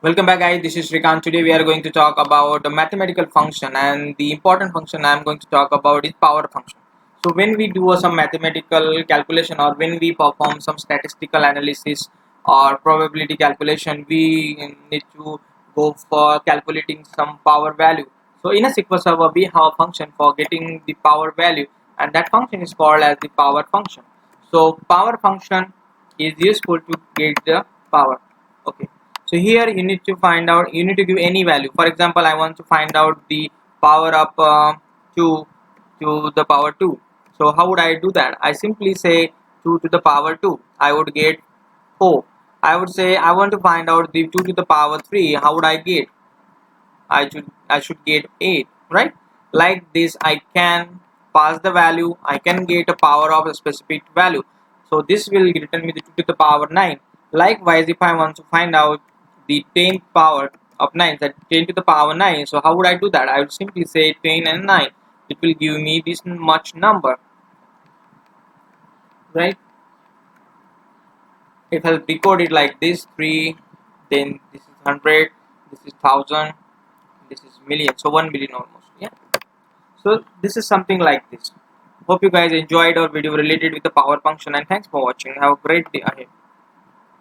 Welcome back guys, this is Shrikant. Today we are going to talk about a mathematical function, and the important function I am going to talk about is power function. So when we do some mathematical calculation or when we perform some statistical analysis or probability calculation, we need to go for calculating some power value. So in a SQL server we have a function for getting the power value, and that function is called as the power function. So power function is useful to get the power. Okay, so here you need to find out, you need to give any value. For example, I want to find out the power of 2 to the power 2. So how would I do that? I simply say 2 to the power 2, I would get 4. I would say I want to find out the 2 to the power 3. How would I get? I should get 8, right? Like this I can pass the value, I can get a power of a specific value. So this will return me the 2 to the power 9. Likewise, if I want to find out the 10th power of 9, that 10 to the power 9, so how would I do that? I would simply say 10 and 9. It will give me this much number, right? If I decode it like this, 3, then this is 100, this is 1000, this is million, so 1 billion almost. Yeah, so this is something like this. Hope you guys enjoyed our video related with the power function, and thanks for watching. Have a great day ahead.